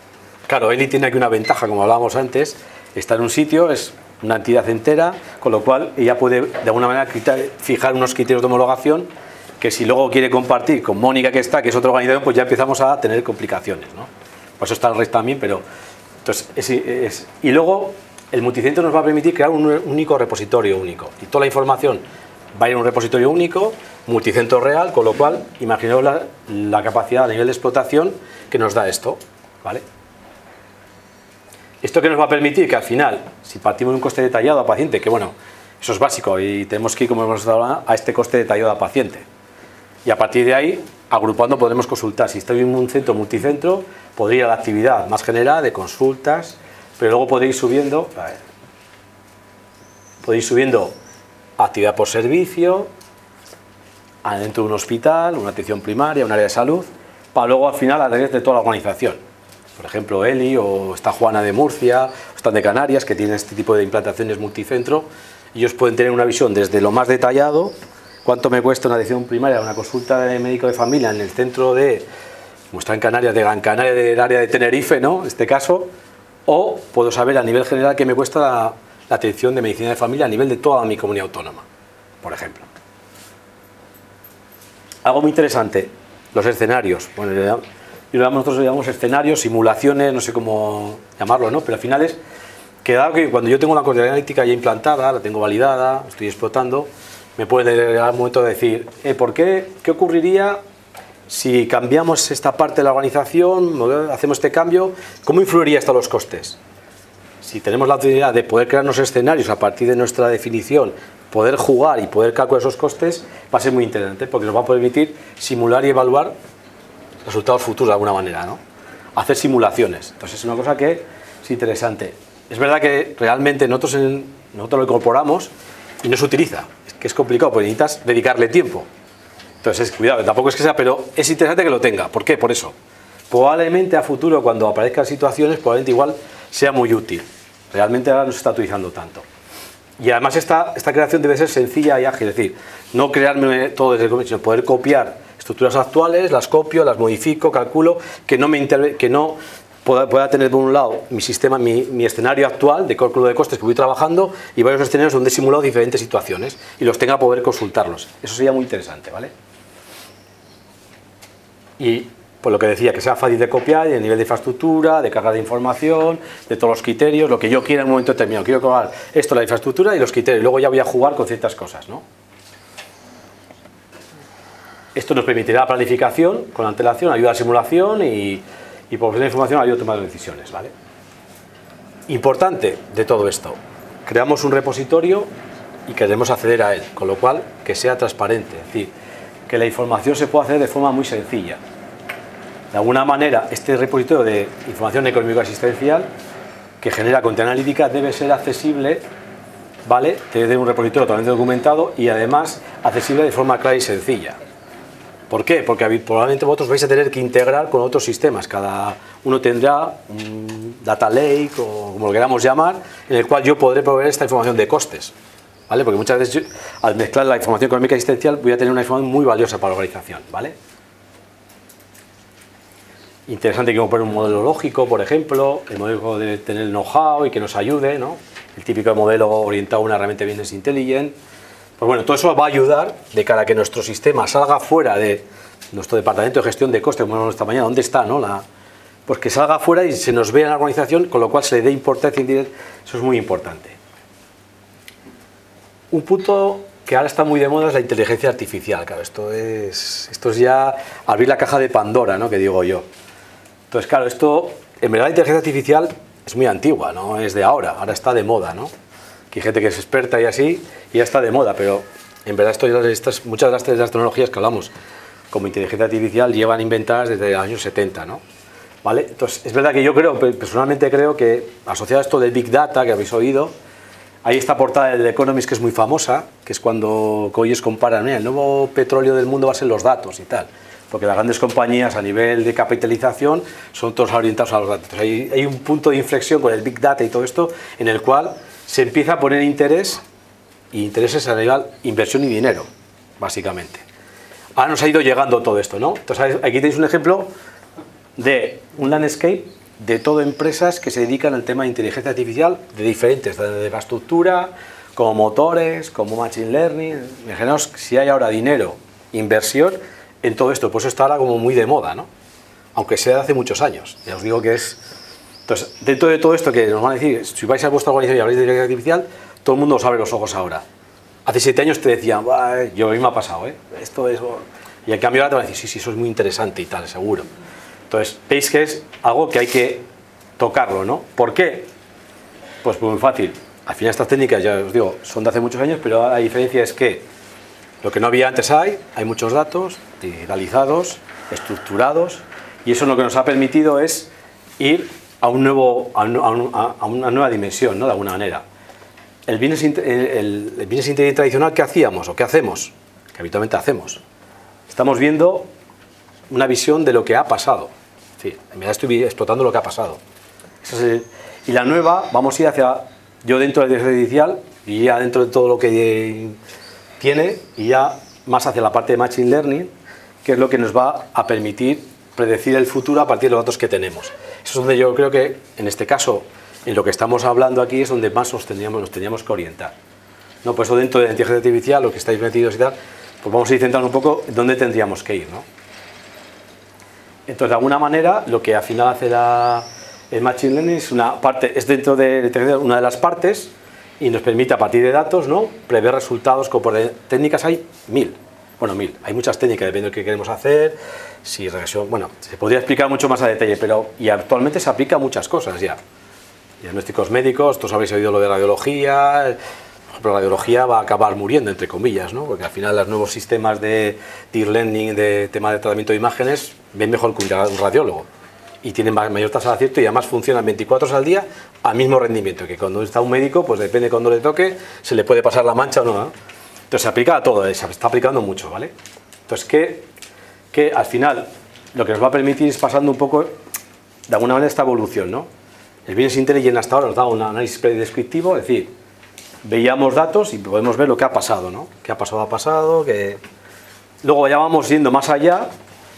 S1: Claro, ELI tiene aquí una ventaja, como hablábamos antes, está en un sitio, es una entidad entera, con lo cual ella puede de alguna manera fijar unos criterios de homologación que si luego quiere compartir con Mónica que está, que es otra organización, pues ya empezamos a tener complicaciones, ¿no? Por eso está el REST también, pero entonces y luego el multicentro nos va a permitir crear un único repositorio único y toda la información va a ir a un repositorio único, multicentro real, con lo cual imaginaos la capacidad a nivel de explotación que nos da esto, ¿vale? Esto que nos va a permitir que al final, si partimos de un coste detallado a paciente, que bueno, eso es básico y tenemos que ir, como hemos estado hablando, a este coste detallado a paciente. Y a partir de ahí, agrupando, podremos consultar. Si estoy en un centro multicentro, podría ir a la actividad más general de consultas, pero luego podéis subiendo, actividad por servicio, adentro de un hospital, una atención primaria, un área de salud, para luego al final a través de toda la organización. Por ejemplo, ELI o está Juana de Murcia, o están de Canarias, que tienen este tipo de implantaciones multicentro. Ellos pueden tener una visión desde lo más detallado, cuánto me cuesta una atención primaria, una consulta de médico de familia en el centro de, como está en Canarias, de Gran Canaria, del área de Tenerife, ¿no? En este caso, o puedo saber a nivel general qué me cuesta la atención de medicina de familia a nivel de toda mi comunidad autónoma, por ejemplo. Algo muy interesante, los escenarios. Bueno, nosotros llamamos escenarios, simulaciones, no sé cómo llamarlo, ¿no? Pero al final es que dado que cuando yo tengo la coordenada analítica ya implantada, la tengo validada, estoy explotando, me puede llegar un momento de decir, ¿qué ocurriría si cambiamos esta parte de la organización, hacemos este cambio? ¿Cómo influiría esto a los costes? Si tenemos la oportunidad de poder crearnos escenarios a partir de nuestra definición, poder jugar y poder calcular esos costes, va a ser muy interesante porque nos va a permitir simular y evaluar resultados futuros de alguna manera, ¿no? Hacer simulaciones. Entonces es una cosa que es interesante. Es verdad que realmente nosotros lo incorporamos y no se utiliza. Es que es complicado porque necesitas dedicarle tiempo. Entonces, cuidado, tampoco es que sea, pero es interesante que lo tenga. ¿Por qué? Por eso. Probablemente a futuro, cuando aparezcan situaciones, probablemente igual sea muy útil. Realmente ahora no se está utilizando tanto. Y además esta creación debe ser sencilla y ágil, es decir, no crearme todo desde el comienzo, sino poder copiar estructuras actuales, las copio, las modifico, calculo, que no pueda tener por un lado mi sistema, mi escenario actual de cálculo de costes que voy trabajando y varios escenarios donde he simulado diferentes situaciones y los tenga a poder consultarlos. Eso sería muy interesante, ¿vale? Y pues lo que decía, que sea fácil de copiar y a nivel de infraestructura, de carga de información, de todos los criterios, lo que yo quiera en un momento determinado. Quiero copiar esto, la infraestructura y los criterios, luego ya voy a jugar con ciertas cosas, ¿no? Esto nos permitirá planificación con antelación, ayuda a la simulación y por ofrecer información ayuda a tomar decisiones, ¿vale? Importante de todo esto, creamos un repositorio y queremos acceder a él, con lo cual que sea transparente, es decir, que la información se pueda hacer de forma muy sencilla. De alguna manera, este repositorio de información económico-asistencial que genera contenido analítica debe ser accesible, ¿vale? Debe ser un repositorio totalmente documentado y además accesible de forma clara y sencilla. ¿Por qué? Porque probablemente vosotros vais a tener que integrar con otros sistemas. Cada uno tendrá un data lake o como lo queramos llamar, en el cual yo podré proveer esta información de costes. ¿Vale? Porque muchas veces al mezclar la información económica existencial voy a tener una información muy valiosa para la organización. ¿Vale? Interesante que poner un modelo lógico, por ejemplo. El modelo debe tener el know-how y que nos ayude, ¿no? El típico modelo orientado a una herramienta de business intelligent. Pues bueno, todo eso va a ayudar de cara a que nuestro sistema salga fuera de nuestro departamento de gestión de costes, como hablamos esta mañana, ¿dónde está? ¿No? Pues que salga fuera y se nos vea en la organización, con lo cual se le dé importancia indirecta. Eso es muy importante. Un punto que ahora está muy de moda es la inteligencia artificial. Claro, esto es ya abrir la caja de Pandora, ¿no? Que digo yo. Entonces, claro, esto, en verdad la inteligencia artificial es muy antigua, no es de ahora está de moda, ¿no? Que hay gente que es experta y así, y ya está de moda, pero en verdad muchas de las tecnologías que hablamos como inteligencia artificial llevan inventadas desde los años 70, ¿no? ¿Vale? Entonces, es verdad que yo personalmente creo que, asociado a esto del Big Data que habéis oído, hay esta portada del Economist que es muy famosa, que es cuando ellos comparan, mira, el nuevo petróleo del mundo va a ser los datos y tal, porque las grandes compañías a nivel de capitalización son todos orientados a los datos. Entonces, hay un punto de inflexión con el Big Data y todo esto, en el cual se empieza a poner interés, y intereses a nivel inversión y dinero, básicamente. Ahora nos ha ido llegando todo esto, ¿no? Entonces, aquí tenéis un ejemplo de un landscape de todo empresas que se dedican al tema de inteligencia artificial, de diferentes, de infraestructura, como motores, como machine learning. Imaginaos si hay ahora dinero, inversión en todo esto, pues eso está ahora como muy de moda, ¿no? Aunque sea de hace muchos años. Ya os digo que es... Entonces, dentro de todo esto que nos van a decir, si vais a vuestra organización y habláis de inteligencia artificial, todo el mundo os abre los ojos ahora. Hace 7 años te decían, yo a mí me ha pasado, esto es... Y en cambio ahora te van a decir, sí, eso es muy interesante y tal, seguro. Entonces, veis que es algo que hay que tocarlo, ¿no? ¿Por qué? Pues muy fácil. Al final estas técnicas, ya os digo, son de hace muchos años, pero la diferencia es que lo que no había antes hay muchos datos digitalizados, estructurados, y eso lo que nos ha permitido es ir a una nueva dimensión, ¿no? De alguna manera. El business intelligent tradicional, ¿qué hacíamos o qué hacemos? Que habitualmente hacemos. Estamos viendo una visión de lo que ha pasado. Sí, en verdad estoy explotando lo que ha pasado. Y la nueva, vamos a ir hacia, yo dentro del inteligencia artificial, y ya dentro de todo lo que tiene, y ya más hacia la parte de machine learning, que es lo que nos va a permitir predecir el futuro a partir de los datos que tenemos. Eso es donde yo creo que, en este caso, en lo que estamos hablando aquí, es donde más nos tendríamos que orientar. ¿No? Por eso dentro de la inteligencia artificial, lo que estáis metidos y tal, pues vamos a ir centrando un poco en dónde tendríamos que ir, ¿no? Entonces, de alguna manera, lo que al final hace el Machine Learning es una parte, es dentro de una de las partes y nos permite a partir de datos, ¿no?, prever resultados. Como por técnicas hay 1000. Bueno, 1000. Hay muchas técnicas, depende de qué queremos hacer. Si regresión, bueno, se podría explicar mucho más a detalle, pero y actualmente se aplica a muchas cosas ya. Diagnósticos médicos, todos habéis oído lo de radiología. Por ejemplo, la radiología va a acabar muriendo, entre comillas, ¿no? Porque al final los nuevos sistemas de deep learning, de tema de tratamiento de imágenes, ven mejor que un radiólogo. Y tienen mayor tasa de acierto y además funcionan 24 horas al día al mismo rendimiento. Que cuando está un médico, pues depende de cuando le toque, se le puede pasar la mancha o no, ¿no? Entonces se aplica a todo, se está aplicando mucho, ¿vale? Entonces, que al final lo que nos va a permitir es pasando un poco, de alguna manera, esta evolución, ¿no? El Business Intelligence hasta ahora nos da un análisis predescriptivo, es decir, veíamos datos y podemos ver lo que ha pasado, ¿no? ¿Qué ha pasado, que... Luego ya vamos yendo más allá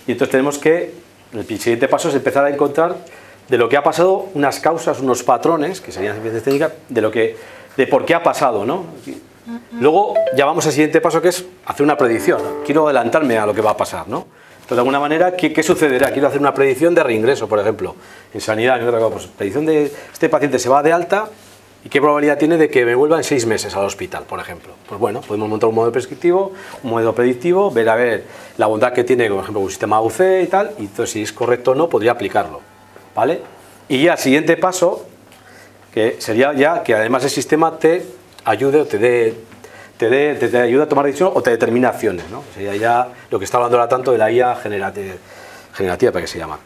S1: y entonces tenemos que, el siguiente paso es empezar a encontrar de lo que ha pasado unas causas, unos patrones, que serían ciencias técnicas, de por qué ha pasado, ¿no? Luego ya vamos al siguiente paso, que es hacer una predicción. Quiero adelantarme a lo que va a pasar, ¿no? Entonces, de alguna manera, ¿qué sucederá? Quiero hacer una predicción de reingreso, por ejemplo, en sanidad. Pues, predicción de este paciente se va de alta y qué probabilidad tiene de que me vuelva en 6 meses al hospital, por ejemplo. Pues bueno, podemos montar un modelo prescriptivo, un modelo predictivo, ver a ver la bondad que tiene, por ejemplo, un sistema AUC y tal, y entonces si es correcto o no, podría aplicarlo, ¿vale? Y ya el siguiente paso, que sería ya que además el sistema te ayude o te ayuda a tomar decisiones o te determina acciones, ¿no? Sería ya lo que está hablando ahora tanto de la IA generativa, para que se llama,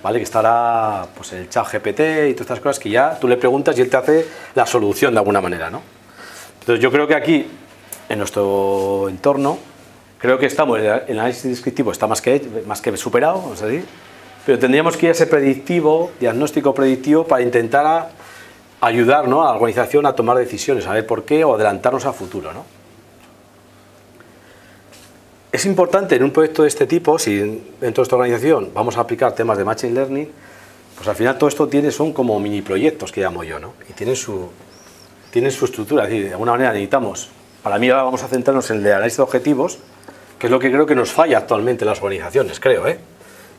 S1: ¿vale? Que estará pues el chat GPT y todas estas cosas que ya tú le preguntas y él te hace la solución de alguna manera, ¿no? Entonces yo creo que aquí, en nuestro entorno, Creo que estamos, el análisis descriptivo está más que superado, vamos a decir, pero tendríamos que ir a ese predictivo, diagnóstico predictivo, para intentar ayudar, ¿no?, a la organización a tomar decisiones, a ver por qué, o adelantarnos a futuro, ¿no? Es importante en un proyecto de este tipo, si dentro de esta organización vamos a aplicar temas de Machine Learning, pues al final todo esto son como mini proyectos que llamo yo, ¿no? Y tienen su estructura, es decir, de alguna manera necesitamos, para mí ahora vamos a centrarnos en el de análisis de objetivos, que es lo que creo que nos falla actualmente en las organizaciones, creo, ¿eh?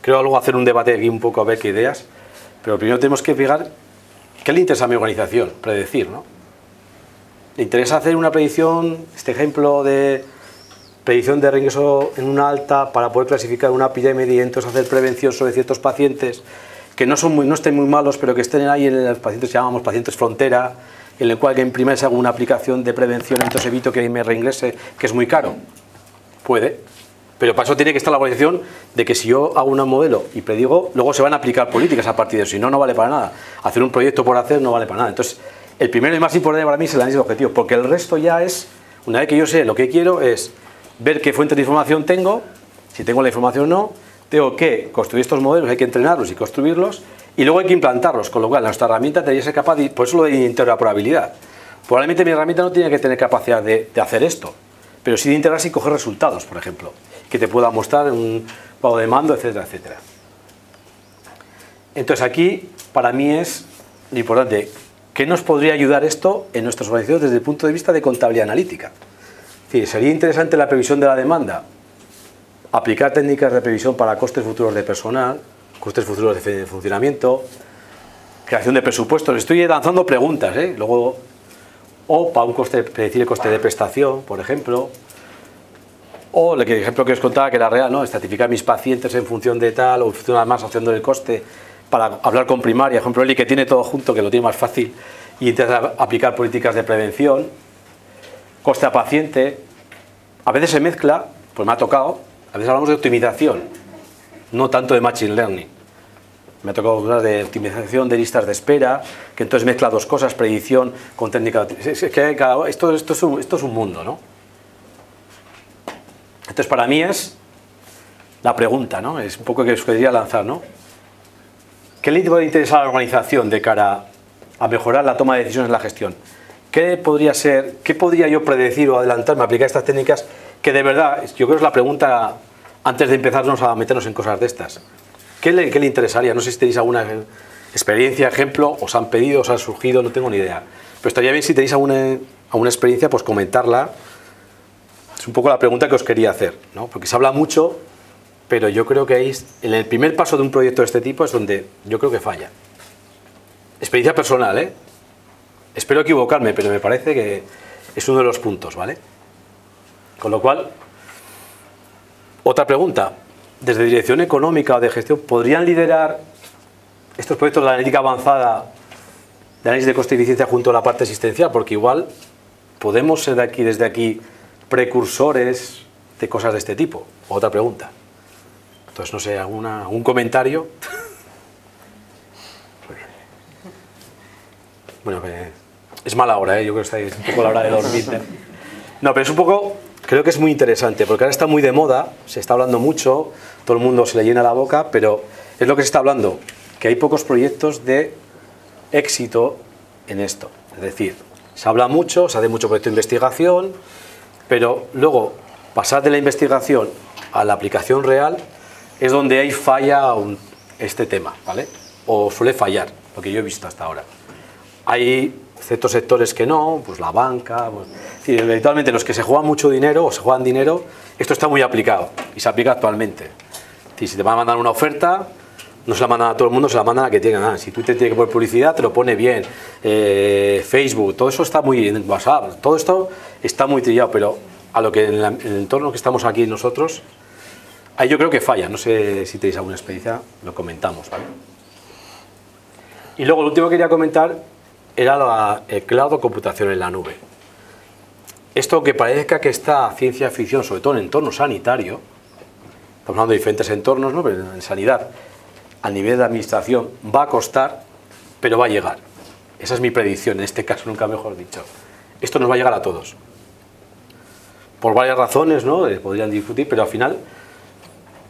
S1: Creo luego hacer un debate aquí un poco a ver qué ideas, pero primero tenemos que fijar qué le interesa a mi organización, predecir, ¿no? ¿Le interesa hacer una predicción, este ejemplo de predicción de reingreso en una alta para poder clasificar una epidemia y entonces hacer prevención sobre ciertos pacientes que no estén muy malos, pero que estén ahí en los pacientes que llamamos pacientes frontera, en el cual que en primer se haga una aplicación de prevención, entonces evito que me reingrese, que es muy caro? Puede, pero para eso tiene que estar la organización de que si yo hago un modelo y predigo, luego se van a aplicar políticas a partir de eso, si no, no vale para nada. Hacer un proyecto por hacer no vale para nada. Entonces, el primero y más importante para mí es el análisis de objetivos, porque el resto ya es, una vez que yo sé lo que quiero, es ver qué fuentes de información tengo, si tengo la información o no, tengo que construir estos modelos, hay que entrenarlos y construirlos, y luego hay que implantarlos, con lo cual nuestra herramienta tendría que ser capaz de, por eso lo de interoperabilidad. Probablemente mi herramienta no tiene que tener capacidad de hacer esto, pero sí de integrarse y coger resultados, por ejemplo, que te pueda mostrar un pago de mando, etcétera, etcétera. Entonces aquí, para mí es lo importante, ¿qué nos podría ayudar esto en nuestras organizaciones desde el punto de vista de contabilidad analítica? Es decir, ¿sería interesante la previsión de la demanda? Aplicar técnicas de previsión para costes futuros de personal, costes futuros de funcionamiento, creación de presupuestos. Estoy lanzando preguntas, ¿eh? Luego, o para un coste, predecir el coste de prestación, por ejemplo. O el ejemplo que os contaba, que era real, ¿no? Estratificar mis pacientes en función de tal, o funcionar más haciendo el coste, para hablar con primaria, ejemplo, Eli, que tiene todo junto, que lo tiene más fácil, y intentar aplicar políticas de prevención. Coste a paciente, a veces se mezcla, pues me ha tocado, a veces hablamos de optimización, no tanto de Machine Learning. Me ha tocado hablar de optimización de listas de espera, que entonces mezcla dos cosas, predicción con técnica. Es que esto es un mundo, ¿no? Entonces para mí es la pregunta, ¿no? Es un poco que os quería lanzar, ¿no? ¿Qué le puede interesar a la organización de cara a mejorar la toma de decisiones en la gestión? ¿Qué podría ser, qué podría yo predecir o adelantarme a aplicar estas técnicas que de verdad, yo creo que es la pregunta antes de empezarnos a meternos en cosas de estas? ¿Qué le interesaría? No sé si tenéis alguna experiencia, ejemplo, os han pedido, os han surgido, no tengo ni idea. Pero estaría bien si tenéis alguna experiencia, pues comentarla. Es un poco la pregunta que os quería hacer, ¿no? Porque se habla mucho, pero yo creo que ahí, en el primer paso de un proyecto de este tipo es donde yo creo que falla. Experiencia personal, ¿eh? Espero equivocarme, pero me parece que es uno de los puntos, ¿vale? Con lo cual, otra pregunta. Desde dirección económica o de gestión, ¿podrían liderar estos proyectos de analítica avanzada, de análisis de coste y eficiencia junto a la parte asistencial? Porque igual podemos ser desde aquí precursores de cosas de este tipo. Otra pregunta. Entonces, no sé, ¿algún comentario? Bueno, es mala hora, ¿eh? Yo creo que es un poco la hora de dormir. No, pero es un poco, creo que es muy interesante, porque ahora está muy de moda, se está hablando mucho, todo el mundo se le llena la boca, pero es lo que se está hablando, que hay pocos proyectos de éxito en esto. Es decir, se habla mucho, se hace mucho proyecto de investigación, pero luego pasar de la investigación a la aplicación real es donde hay falla este tema, ¿vale? O suele fallar, lo que yo he visto hasta ahora. Hay ciertos sectores que no, pues la banca, pues, es decir, eventualmente los que se juegan mucho dinero o se juegan dinero, esto está muy aplicado y se aplica actualmente. Es decir, si te van a mandar una oferta, no se la mandan a todo el mundo, se la mandan a que tiene ganas. Si tú te tienes que poner publicidad, te lo pone bien. Facebook, todo eso está muy en WhatsApp, todo esto está muy trillado, pero a lo que en el entorno que estamos aquí nosotros, ahí yo creo que falla. No sé si tenéis alguna experiencia, lo comentamos, ¿vale? Y luego lo último que quería comentar era el cloud o computación en la nube. Esto que parezca que está ciencia ficción, sobre todo en entorno sanitario, estamos hablando de diferentes entornos, ¿no? Pero en sanidad, a nivel de administración, va a costar, pero va a llegar. Esa es mi predicción, en este caso nunca mejor dicho. Esto nos va a llegar a todos. por varias razones, ¿no? Podrían discutir, pero al final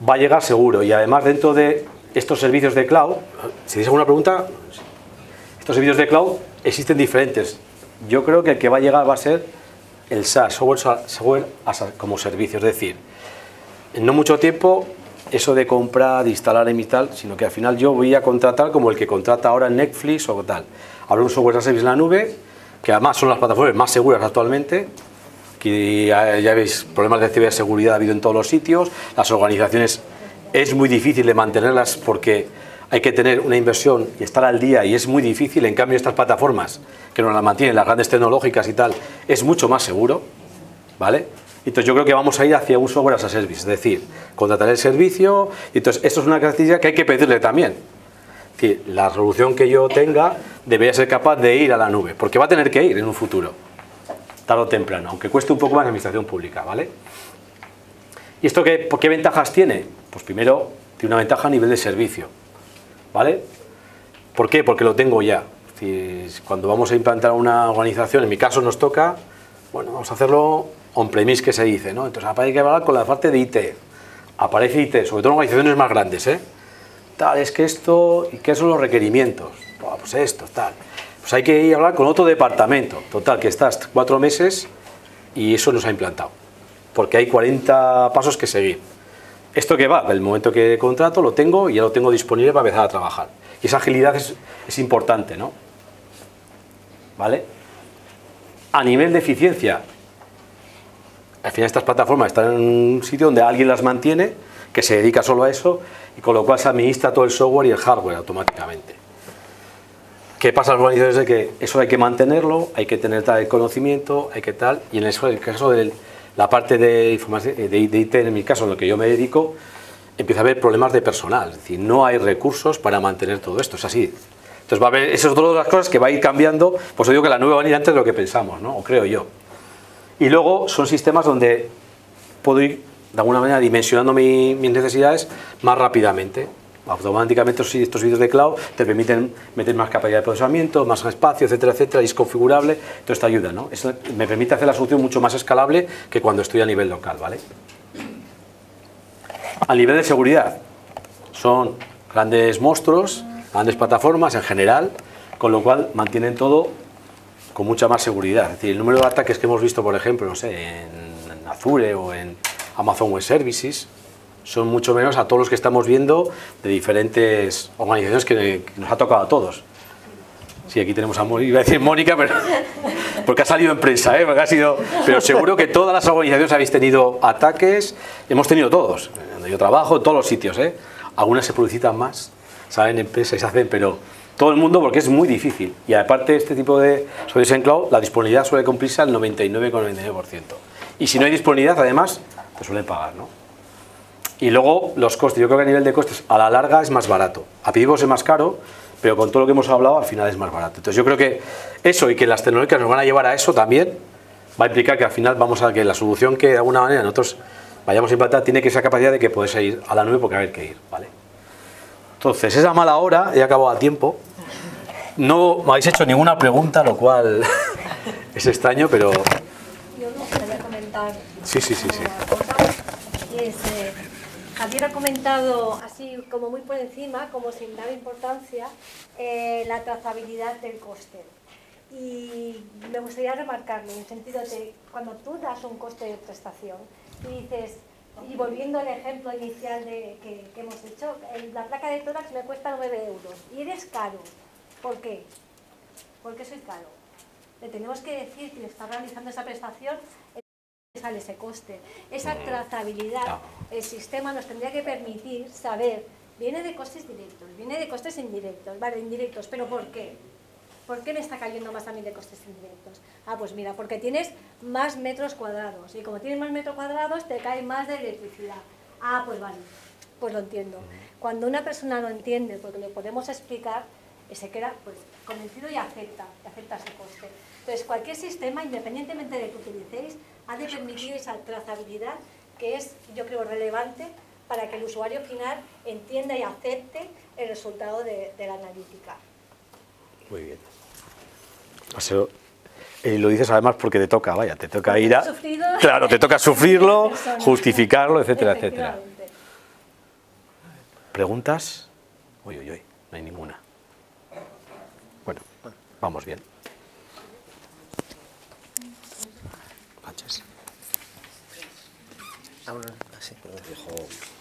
S1: va a llegar seguro. Y además dentro de estos servicios de cloud, si tenéis alguna pregunta, estos servicios de cloud existen diferentes. Yo creo que el que va a llegar va a ser el SaaS, software como servicio, es decir, en no mucho tiempo eso de comprar, instalar y tal, sino que al final yo voy a contratar como el que contrata ahora en Netflix o tal. Habrá un software as a service en la nube, que además son las plataformas más seguras actualmente, que ya veis, problemas de ciberseguridad ha habido en todos los sitios, las organizaciones es muy difícil de mantenerlas porque hay que tener una inversión y estar al día y es muy difícil, en cambio estas plataformas que nos las mantienen, las grandes tecnológicas y tal, es mucho más seguro, ¿vale? Entonces yo creo que vamos a ir hacia un software as a service, es decir, contratar el servicio, y entonces esto es una característica que hay que pedirle también. Es decir, la solución que yo tenga debería ser capaz de ir a la nube, porque va a tener que ir en un futuro, tarde o temprano, aunque cueste un poco más la administración pública, ¿vale? ¿Y esto qué ventajas tiene? Pues primero, tiene una ventaja a nivel de servicio, ¿vale? ¿Por qué? Porque lo tengo ya. Es decir, cuando vamos a implantar una organización, en mi caso nos toca, bueno, vamos a hacerlo on-premise, que se dice, ¿no? Entonces hay que hablar con la parte de IT, aparece IT, sobre todo en organizaciones más grandes, ¿eh? Tal, es que esto, ¿y qué son los requerimientos? Pues esto, tal. Pues hay que ir a hablar con otro departamento, total, que estás 4 meses y eso no se ha implantado, porque hay 40 pasos que seguir. ¿Esto qué va? El momento que contrato lo tengo y ya lo tengo disponible para empezar a trabajar. Y esa agilidad es importante, ¿no? ¿Vale? A nivel de eficiencia, al final estas plataformas están en un sitio donde alguien las mantiene, que se dedica solo a eso, y con lo cual se administra todo el software y el hardware automáticamente. ¿Qué pasa en las organizaciones? De que eso hay que mantenerlo, hay que tener tal conocimiento, hay que tal, y en el caso de la parte de información, de IT, en mi caso, en lo que yo me dedico, empieza a haber problemas de personal, es decir, no hay recursos para mantener todo esto, es así. Entonces va a haber, eso es otra de las cosas que va a ir cambiando, pues yo digo que la nube va a venir antes de lo que pensamos, ¿no? O creo yo. Y luego son sistemas donde puedo ir, de alguna manera, dimensionando mis necesidades más rápidamente. Automáticamente estos vídeos de cloud te permiten meter más capacidad de procesamiento, más espacio, etcétera, etcétera, y es configurable, entonces te ayuda, ¿no? Eso me permite hacer la solución mucho más escalable que cuando estoy a nivel local, ¿vale? A nivel de seguridad, son grandes monstruos, grandes plataformas en general, con lo cual mantienen todo con mucha más seguridad. Es decir, el número de ataques que hemos visto, por ejemplo, no sé, en Azure o en Amazon Web Services, son mucho menos a todos los que estamos viendo de diferentes organizaciones que nos ha tocado a todos. Sí, aquí tenemos a Mónica, iba a decir Mónica, pero porque ha salido en prensa, porque ha sido, pero seguro que todas las organizaciones habéis tenido ataques, hemos tenido todos, donde yo trabajo, en todos los sitios, algunas se publicitan más, salen en prensa y se hacen, pero todo el mundo, porque es muy difícil, y aparte de este tipo de servicios en cloud, la disponibilidad suele cumplirse al 99,99%, y si no hay disponibilidad, además, te suelen pagar, ¿no? Y luego los costes, yo creo que a nivel de costes a la larga es más barato, a principios es más caro, pero con todo lo que hemos hablado al final es más barato. Entonces yo creo que eso y que las tecnologías nos van a llevar a eso también va a implicar que al final vamos a que la solución que de alguna manera nosotros vayamos a implantar tiene que ser capacidad de que puedes ir a la nube porque va a haber que ir, ¿vale? Entonces esa mala hora, he acabado a tiempo, no me habéis hecho ninguna pregunta, lo cual es extraño, pero...
S2: Yo me gustaría comentar
S1: Sí.
S2: Javier ha comentado así como muy por encima, como sin dar importancia, la trazabilidad del coste. Y me gustaría remarcarlo en el sentido de cuando tú das un coste de prestación y dices, y volviendo al ejemplo inicial que hemos hecho, la placa de tórax me cuesta 9 euros y eres caro. ¿Por qué? ¿Por qué soy caro? Le tenemos que decir que le está realizando esa prestación, sale ese coste. Esa trazabilidad, el sistema nos tendría que permitir saber, viene de costes directos, viene de costes indirectos, vale, indirectos, pero ¿por qué? ¿Por qué me está cayendo más a mí de costes indirectos? Ah, pues mira, porque tienes más metros cuadrados, y como tienes más metros cuadrados te cae más de electricidad. Ah, pues vale, pues lo entiendo. Cuando una persona lo entiende, porque le podemos explicar, se queda pues convencido y acepta ese coste. Entonces, cualquier sistema, independientemente de que utilicéis, ha de permitir esa trazabilidad que es, yo creo, relevante para que el usuario final entienda y acepte el resultado de la analítica.
S1: Muy bien. Y lo dices además porque te toca, vaya, te toca ir a...
S2: Sufrido.
S1: Claro, te toca sufrirlo, justificarlo, etcétera, etcétera.
S2: Efectivamente.
S1: ¿Preguntas? Uy, uy, uy, no hay ninguna. Bueno, vamos bien. Sánchez.
S3: Ah, bueno, así, pero dejo...